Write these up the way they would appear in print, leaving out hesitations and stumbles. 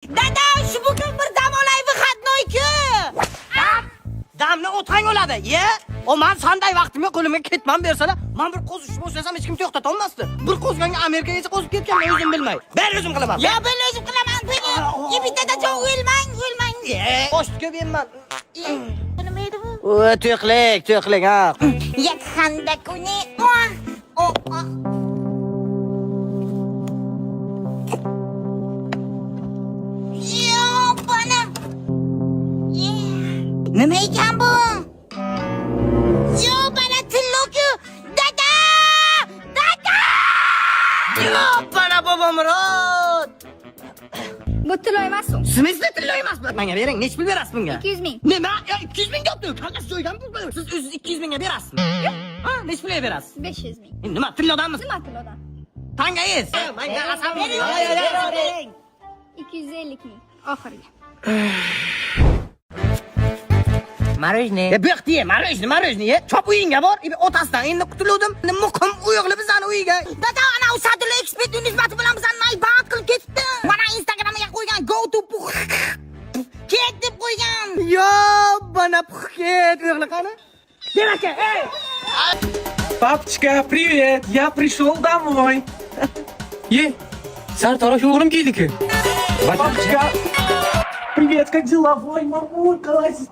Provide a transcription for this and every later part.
Dada, shu bugun bir dam olay выходной-ku. Damni o'tang o'ladi. Ye? O men sanday vaqtimga qo'limga ketmam bersalar, men bir qo'zishni boshlasam hech kim to'xtata olmasdi. Bir qo'zganga Amerikaga qo'zib ketgan, men o'zim bilmay. Ben o'zim qilaman. Ya ben o'zim qilaman buni. Bittadan joy o'lmang. Oshni ko'p yeyman. Nima edi bu? O, to'qlik, ha. Yakhanda kuni. Yo, bana. Nima ekan bu? Yo, bana tilloku. Dada! Yo, bana bobomurod. Bu tillo emas-ku. Sizmi tillo emas, menga bering. Nech pul berasiz bunga? 200 ming. Nima? 200 ming debdi. Qanaqa joydan pul berasiz? Siz o'zingiz 200 mingga berasizmi? Ha, nech pulga berasiz? 500 ming. Nima tillodanmisiz? Nima tillodan? Tangayiz. Menga qasam bering. 250 ming. Oxirgi. Marojniy. Bu yoqda ye, marojniy ye. Chop uyingga bor. Otasidan endi qutuldim. Muqim uyoqli bizani uyiga. Dada, ana Sadullo ekspert nisbati bilan bizani maybat qilib ketdi. Mana Instagramga qo'ygan go to ket deb qo'ygan. Yo, bana puxket uyoqli qani? Demak, ey! Папочка, привет! Я пришел домой. Сарторош o'g'lim keldi-ku. Папочка, привет, как дела? Voy, мамулька, лазит.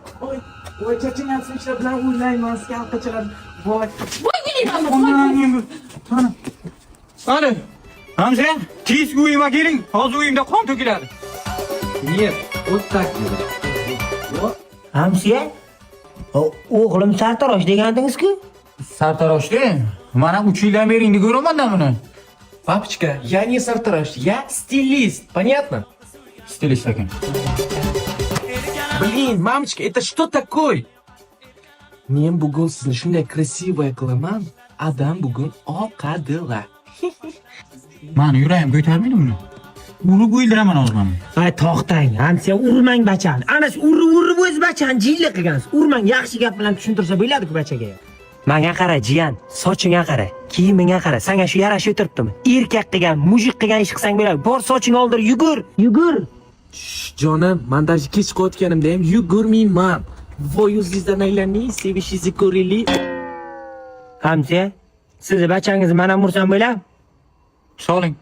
Ой, чачаgan ishlar bilan o'ynaymiz, kalqachalar. Voy. Voy, bilaman. Ana, Hamza, tez uyima keling. Hozir uyimda qon to'kiladi. Yer, o'ttak. Hamsiya? O'g'lim sartarosh degandingiz-ku? Sartaroshda, mana 3 yildan beri endi ko'raman-da buni. Папочка, я не сарторош, я стилист, понятно? Стилист ekan. Блин, мамочка, это что такое? Men bugun sizni shunday krasivaya qilaman, adam bugun oqadilar. Mani yuragim ko'tarmaydi buni. Urib o'ldiraman hozir mana. Ay, to'xtang, Hamsiya, urmang bachani. Ana shu urib o'z bachani jiyli qilgansiz. Urmang, yaxshi gap bilan tushuntirsa bo'ladi-ku bachaga. Menga qara, jiyan, sochingga qara, kiyimingga qara. Senga shu yarashib o'tiribdimi? Erkak qilgan, mujik qilgan ish qilsang bo'ladi. Bor sochingni oldir, yugur. Jonim, men даже kech qotganimda ham yugurmayman. Voy, o'zingizdan aylanning, sevishingizni ko'raylik. Hamsiya, sizni bachangizni men ham ursam bo'ladi? Soling.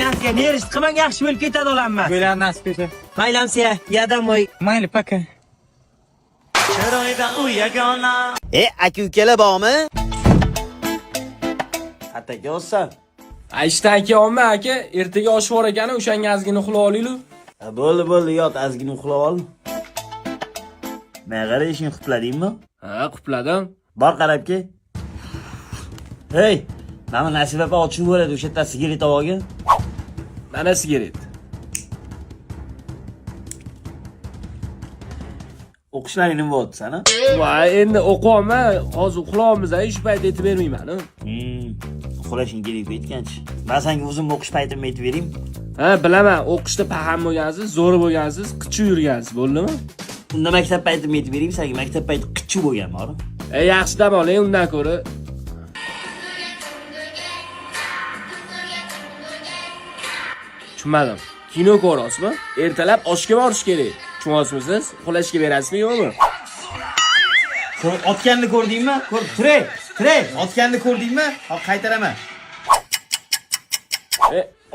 Hamsiya, nerish qilmang, yaxshi bo'lib ketadi olamman. Bo'ladi nasib etsa. Mayli Hamsiya, yadamoy. Mayli, paka. Aka ukalar bormi? Ataga olsan. Ishda aka olma aka, ertaga osh bor ekani, o'shanga ozgina uxlab olaylik. Bo'ldi, yot, ozgina uxlab ol. Men qara ishing qutladingmi? Ha, qupladim. Bor qarab ke. Hey, mana Nasib opa ochib bo'ladi, o'sha yerda sigaret olgan. Mana sigaret. O'qishlaring nima bo'ldi sana? Voy, endi o'qiyapman, hozir uxlayapmiz, shu payt aytib bermayman. Uxlashing kerak aytganchi. Men senga o'zim o'qish paytimni aytib bering. Ha, bilaman, o'qishda paham bo'lgansiz, zo'r bo'lgansiz, qichi yurgansiz, bo'ldimi? Unda maktab paytimni aytib bering, senga maktab payti qichi bo'lganmi? Yaxshi dam oling, undan ko'ra. Tushunmadim. Kino ko'rasizmi? Ertalab oshga borish kerak. Tushunasizmi? Uxlashga berasizmi, yo'qmi? Otganni ko'rdingmi? Turay. Otganni ko'rdingmi? Hop qaytaraman.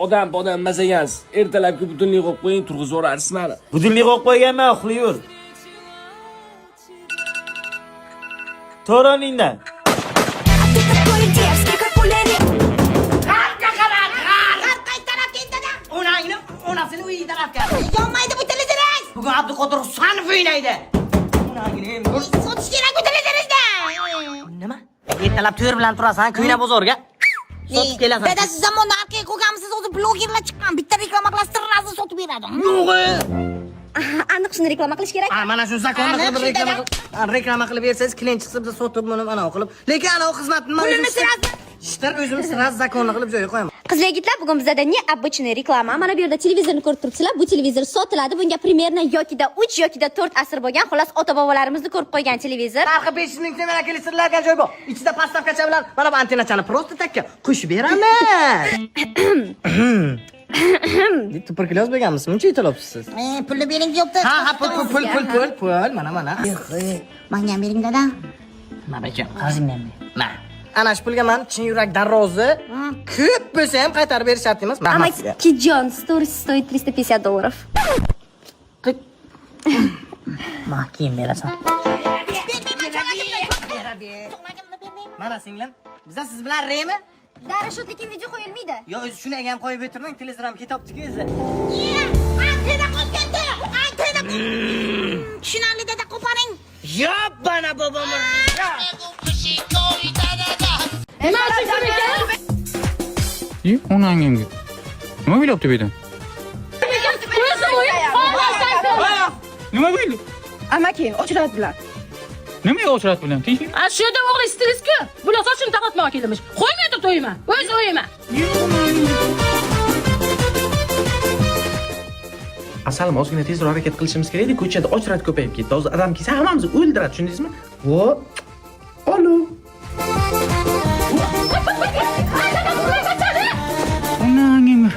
Odam maza ekansiz. Ertalabki butunlik qo'yib qo'ying, turg'izib yuborarsiz meni. Budilni qo'yib qo'yganman, uxlayver. To'roningdan. Onasini uyi tarafga. Yonmaydi bu televizor. Bugun Abduqodir Husanov o'ynaydi. Sotish kerak bu televizorda. Nima? Ertalab to'r bilan turasan, Kuyna bozorga. Sotib kelasan. Dada, siz zamonda orqaga qo'yganmisiz, o'zi blogerlar chiqqan, bitta reklama qilib sirrasini sotib beradi. Aniq shuni reklama qilish kerak. Mana shu zakonni qilib reklama qilib bersangiz, klient chiqsa biz sotib buni mana qilib. Lekin ana xizmatni Pulini sirasi. ishlar o'zimiz sirasi zakonni qilib joyiga qo'yaman. Qizlar yigitlar, bugun bizda ne обычный reklama. Mana bu yerda televizorni ko'rib turibsizlar. Bu televizor sotiladi. Bunga примерно yokida 3 yokida 4 asr bo'lgan. Xolos ota-bobolarimizni ko'rib qo'ygan televizor. Narxi 500 ming so'm keltirilgan joy bor. Ichida pastavkacha bilan mana bu antennachani просто takka qo'shib beraman. Tuberkuloz bo'lganmisiz? Muncha yutalibsiz siz. Pulni bering deyapti. Ha, pul. Mana. Manga ham bering dada. Mana ekan, qarzingdan ber. Mana. Ana shu pulga men chin yurakdan rozi. Ko'p bo'lsa ham qaytarib berish shart emas. Амакиджон, сторис стоит $350. Ma, keyin berasan. Mana singlim, biz siz bilan reymi? Darashot lekin video qo'yilmaydi. Yo, o'zi shuni ham qo'yib o'tirmang, Telegram ketyapti-ku o'zi. Antena qotganda. Antena. Tushunarli dada qo'paring. Yo, bana bobom. Onangimga. Nima bo'lyapti bu yerda? Nima bo'ldi? Amaki, ochiradilar. Nimaga o'chirat bilan? Tinchlik? Shu yerda o'g'li stressga bular sochini taqatmoqqa kelmiş. Qo'ymay turib to'yman. O'z o'yman. Asalim, ozgina tezroq harakat qilishimiz kerak edi. Ko'chada ochrat ko'payib ketdi. Hozir odam kelsa hammamizni o'ldiradi, tushundingizmi? Vo. Alo. Onangimga.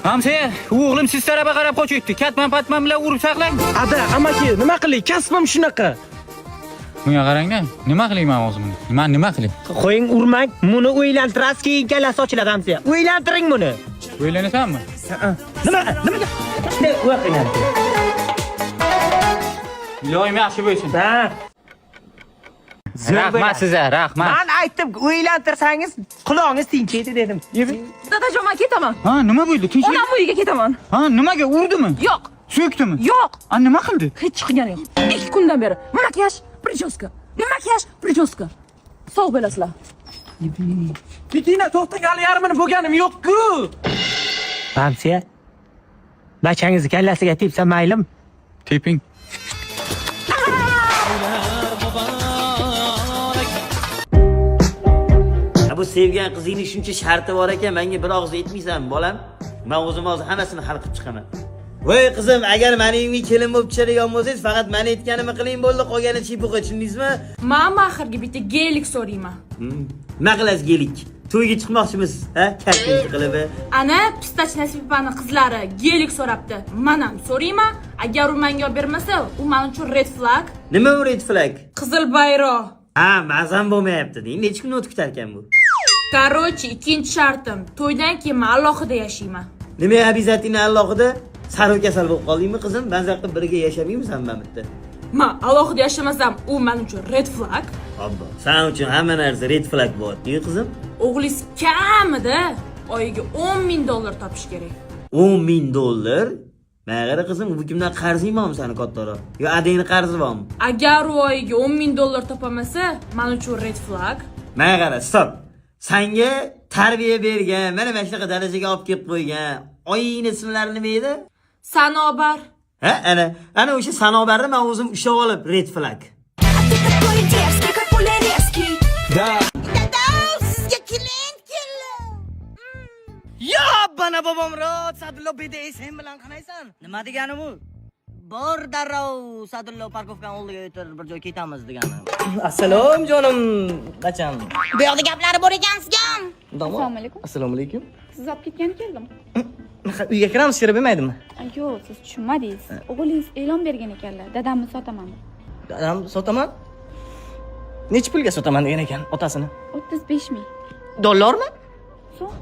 Hamsa, o'g'lim siz tarafga qarab qochayapti. Katman-patman bilan urib saqlang. Ada, amaki, nima qilay? Kasbim shunaqa. Bunga qarang-da. Nima qilayman o'zimni? Men nima qilay? Qo'ying urmang, buni o'ylantirasiz, keyin kallasi ochiladi hamsa. O'ylantiring buni. O'ylanasanmi? Nimaga? Shunday o'qinglar. Iloyim yaxshi bo'lsin. Ha. Rahmat sizga, rahmat. Men aytdim, o'ylantirsangiz quloqingiz tinchiydi dedim. Dadajon, men ketaman. Ha, nima bo'ldi? Tinchlik? Onam uyiga ketaman. Ha, nimaga urdimi? Yo'q. So'kdimi? Yo'q. Ha, nima qildi? Hech qilgani yo'q. 2 kundan beri makiyaj, prichoska. Makiyaj, prichoska. Sog' bo'lasizlar. Petina, to'xtang, hali yarmini bo'lganim yo'q-ku. Hamsiya. Bachangizni kallasiga tepsa maylimi? Teping. Bu sevgan qizingning shuncha sharti bor ekan, menga bir og'iz aytmaysan, bolam. Men o'zim hozir hammasini hal qilib chiqaman. Voy qizim, agar mening uyimga kelin bo'lib tushadigan bo'lsangiz, faqat men aytganimni qiling bo'ldi, qolgani chipuq, tushundingizmi? Men oxirgi bitta gelik so'rayman. Nima qilasiz gelik? To'yga chiqmoqchimisiz, ha? Kartingiz qilib. Ana Pistach Nasibani qizlari gelik so'rabdi. Men ham so'rayman. Agar u menga olib bermasa, u men uchun red flag. Nima bu red flag? Qizil bayroq. Ha, mazam bo'lmayapti. Necha kun o'tib ketar ekan bu? Короче, ikkinchi shartim, to'ydan keyin men alohida yashayman. Nima обязательно alohida? Sarv kasal bo'lib qoldingmi qizim? Banzaqda birga yashamaymisan men bitta. Men alohida yashamasam, u men uchun red flag. Obbo, sen uchun hamma narsa red flag bo'lyapti, qizim. O'g'lingiz kamida oyiga $10,000 topish kerak. $10,000? Mana qara qizim, bu kimdan qarzing bormi seni kattaroq? Yo adayni qarzi bormi? Agar u oyiga $10,000 topamasa, men uchun red flag. Mana qara, stop. Senga tarbiya bergan, mana shunaqa darajaga olib kelib qo'ygan oyingni ismlari nima edi? Sanobar. Ha, ana o'sha Sanobarni men o'zim ushlab olib red flag. Dada, sizga klient keldi. Yo, bana bobom rot, Sadullo bedey sen bilan qanaysan? Nima deganim u? Bor darrov Sadullo parkovkani oldiga o'tir, bir joy ketamiz deganim. Assalom jonim, bacham. Bu yoqda gaplari bor ekan sizga. Assalomu alaykum. Assalomu alaykum. Siz olib ketgani keldim. Uyga kiramiz, shira bermaydimi? Yo'q, siz tushunmadingiz. O'g'lingiz e'lon bergan ekanlar, dadamni sotaman deb. Dadam sotaman? Nech pulga sotaman degan ekan otasini? 35,000. Dollarmi? So'ng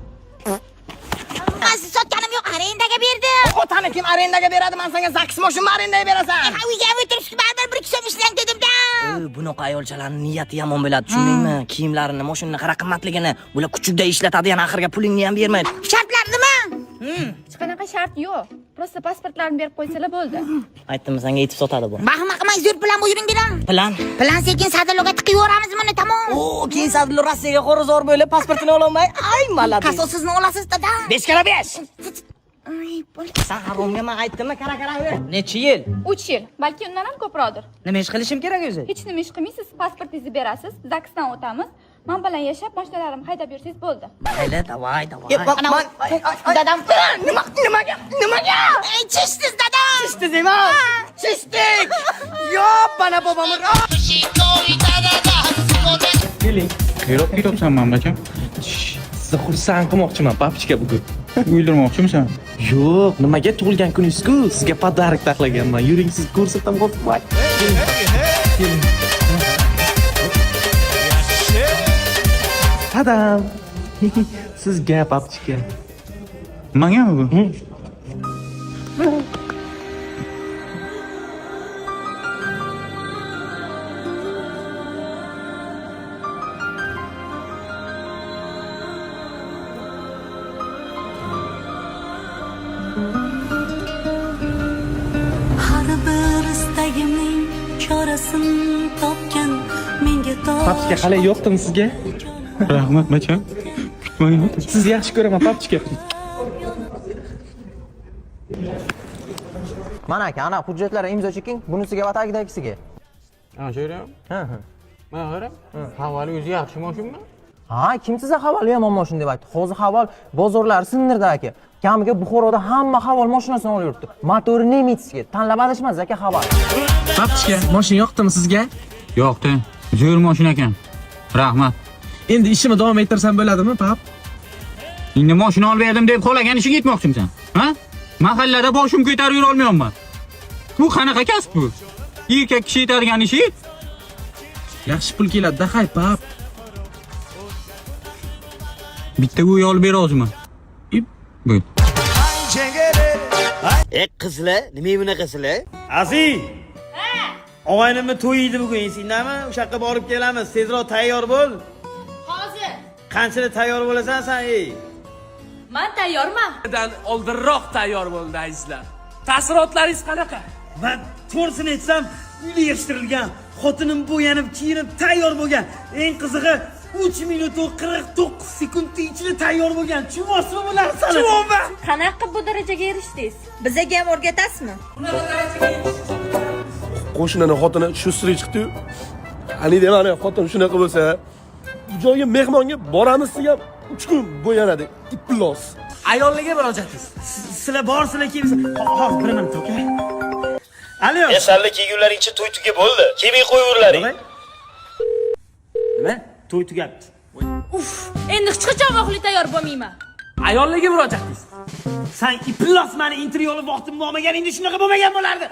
Men siz sotganim yo'q, arendaga berdim. Otani kim arendaga beradi? Men senga zax mashinani arendaga berasan. Ha, uyga o'tirishga baribir 1-2 so'm ishlang dedim-da. Bunaqa ayolchalarning niyati yomon bo'ladi, tushundingmi? Kiyimlarini, mashinani qara qimmatligini, bular kuchukda ishlatadigan, oxirga pulingni ham bermaydi. Shartlar nima? hech qanaqa shart yo'q. Prosta pasportlarini berib qo'ysalar bo'ldi. Aytdim senga aytib sotadi bu. Bahma qilmang, zo'r bilan yuring bilan. Plan Sekin Sadulloga tiqib yuboramiz buni, tamom. Keyin Sadullo Rossiyaga qo'rizor bo'lib, pasportini ololmay, ay maladi. Kasosizni olasiz, dada. 5 kara 5. Ay, Sen haromga men aytdimmi, qara. Necha yil? 3 yil, balki undan ham ko'proqdir. Nima ish qilishim kerak o'zi? Hech nima ish qilmaysiz, pasportingizni berasiz, zaksdan o'tamiz. Men bilan yashab, mashinalarimni haydab yursangiz bo'ldi. Mayli, davay. dadam. Nimaga? Ey, chishdingiz, dada. Chishdingiz emas. Chishdik. Yo, bana bobom. Keling. Qiyroq ketyapsan, mamlakam. Sizni xursand qilmoqchiman, papichka bugun. O'ldirmoqchimisan? Yo'q, nimaga tug'ilgan kuningiz-ku? Sizga podarik taxlaganman. Yuring, siz ko'rsatdim, qo'rqmang. Keling. Tadam. Sizga papchika. Mangami bu? Har bir istagimning chorasini topgan menga Papchika qalay, yo'qdimi sizga? Rahmat, bacham. Kutmagan. Sizni yaxshi ko'raman, papchika. Mana aka, ana hujjatlar imzo cheking, bunisiga va tagidagisiga. Ha, sho'ram. Ha. Mana qara. Havoli o'zi yaxshi mashina. Ha, kim siza haval yomon mashina deb aytdi. Hozir haval bozorlar sindirdi aka. Kamiga Buxoroda hamma haval mashinasini olib yuribdi. Motori Nemetsga tanlab adashmaz aka haval. Papchika, mashina yoqdimi sizga? Yo'qdi. Zo'r mashina ekan. Rahmat. Endi ishimni davom ettirsam bo'ladimi, pap? Endi mashina olib berdim deb xohlagan ishiga ketmoqchimisan? Ha? Mahallada boshim ko'tarib yura olmayapman. Bu qanaqa kasb bu? Erkak kishi yetadigan ishi? Yaxshi pul keladi-da, hay, pap. Bitta go'y olib ber o'zimman. Bu. Qizlar, nima bunaqasilar? Aziz. Og'aynimni to'y edi bugun, esingdami? O'sha yoqqa borib kelamiz. Tezroq tayyor bo'l. Hozir. Qanchada tayyor bo'lasan sen, ey? Men tayyorman. Dan oldinroq tayyor bo'ldi azizlar. Taassurotlaringiz qanaqa? Men to'g'risini aytsam, uyda yetishtirilgan, xotinim bo'yanib, kiyinib tayyor bo'lgan. Eng qizig'i 3 minut 49 sekund ichida tayyor bo'lgan. Tushunasizmi bu narsani? Tushunman. Qanaqa bu darajaga erishdingiz? Bizaga ham o'rgatasizmi? Qo'shnini xotini shu siri chiqdi-yu. Ani demani xotin shunaqa bo'lsa, bu joyga mehmonga boramiz degan 3 kun bo'yanadi. Iplos. Ayollarga murojaatingiz. Sizlar borsizlar kimsiz? Hozir bir minut, okay? Alo. Esalli kelgunlaringcha to'y tuga bo'ldi. Kelmay qo'yaverlaring. Nima? To'y tugabdi. Uf, endi hech qachon vaqtli tayyor bo'lmayman. Ayollarga murojaatingiz. Sen iplos meni intervyu olib vaqtim bo'lmaganingda shunaqa bo'lmagan bo'lardi.